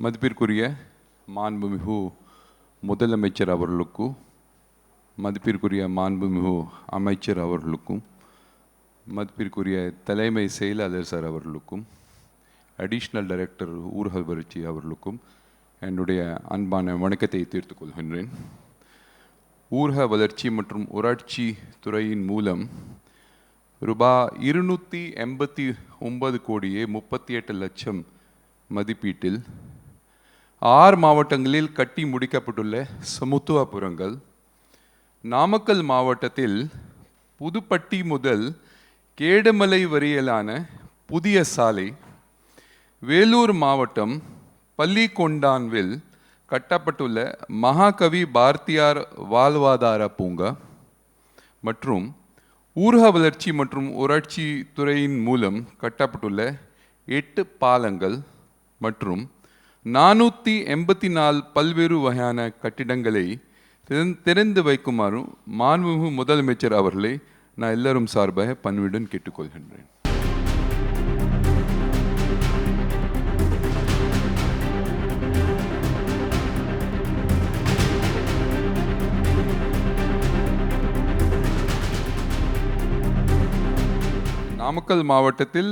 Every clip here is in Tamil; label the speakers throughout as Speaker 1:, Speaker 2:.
Speaker 1: மதிப்பிற்குரிய மாண்புமிகு முதலமைச்சர் அவர்களுக்கும், மதிப்பிற்குரிய மாண்புமிகு அமைச்சர் அவர்களுக்கும், மதிப்பிற்குரிய தலைமை செயலாளர் சார் அவர்களுக்கும், அடிஷ்னல் டைரக்டர் ஊரக வளர்ச்சி அவர்களுக்கும் என்னுடைய அன்பான வணக்கத்தை தீர்த்துக் கொள்கின்றேன். ஊரக வளர்ச்சி மற்றும் ஊராட்சி துறையின் மூலம் ரூபாய் 289 கோடியே 38 லட்சம் மதிப்பீட்டில் 6 மாவட்டங்களில் கட்டி முடிக்கப்பட்டுள்ள சமத்துவபுரங்கள், நாமக்கல் மாவட்டத்தில் புதுப்பட்டி முதல் கேடமலை வரையிலான புதிய சாலை, வேலூர் மாவட்டம் பள்ளிகொண்டான்வில் கட்டப்பட்டுள்ள மகாகவி பாரதியார் வாழ்வாதார பூங்கா மற்றும் ஊரக வளர்ச்சி மற்றும் ஊராட்சி துறையின் மூலம் கட்டப்பட்டுள்ள 8 பாலங்கள் மற்றும் 484 பல்வேறு வகையான கட்டிடங்களை திறந்து வைக்குமாறு மாண்புமிகு முதலமைச்சர் அவர்களை நான் எல்லாரும் சார்பாக பணிவுடன் கேட்டுக்கொள்கின்றேன். நாமக்கல் மாவட்டத்தில்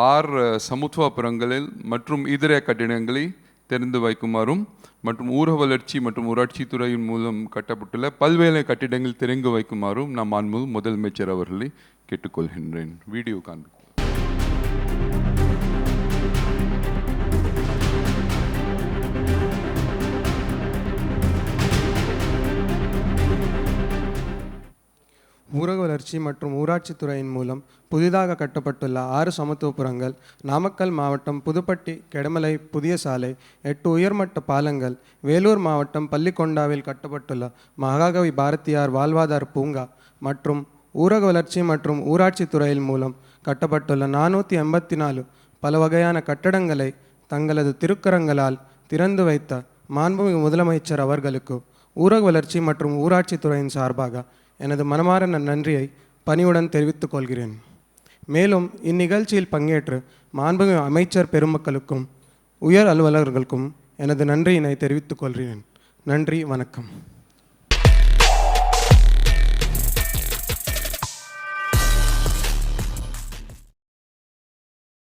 Speaker 1: 6 சமத்துவபுரங்களில் மற்றும் இதர கட்டிடங்களை திறந்து வைக்குமாறும் மற்றும் ஊரக வளர்ச்சி மற்றும் ஊராட்சி துறையின் மூலம் கட்டப்பட்டுள்ள பல்வேறு கட்டிடங்கள் திறந்து வைக்குமாறும் நான் மாண்புமிகு முதலமைச்சர் அவர்களை கேட்டுக்கொள்கின்றேன். வீடியோ காண்பி.
Speaker 2: ஊரக வளர்ச்சி மற்றும் ஊராட்சி துறையின் மூலம் புதிதாக கட்டப்பட்டுள்ள 6 சமத்துவபுரங்கள், நாமக்கல் மாவட்டம் புதுப்பட்டி கெடமலை புதிய சாலை, 8 உயர்மட்ட பாலங்கள், வேலூர் மாவட்டம் பள்ளிகொண்டாவில் கட்டப்பட்டுள்ள மகாகவி பாரதியார் வாழ்வாதார பூங்கா மற்றும் ஊரக வளர்ச்சி மற்றும் ஊராட்சி துறையின் மூலம் கட்டப்பட்டுள்ள 484 பல வகையான கட்டடங்களை தங்களது திருக்கரங்களால் திறந்து வைத்த மாண்புமிகு முதலமைச்சர் அவர்களுக்கு ஊரக வளர்ச்சி மற்றும் ஊராட்சி துறையின் சார்பாக எனது மனமார்ந்த நன்றியை பணிவுடன் தெரிவித்துக் கொள்கிறேன். மேலும் இந்நிகழ்ச்சியில் பங்கேற்று மாண்புமிகு அமைச்சர் பெருமக்களுக்கும் உயர் அலுவலர்களுக்கும் எனது நன்றியினை தெரிவித்துக் கொள்கிறேன். நன்றி, வணக்கம்.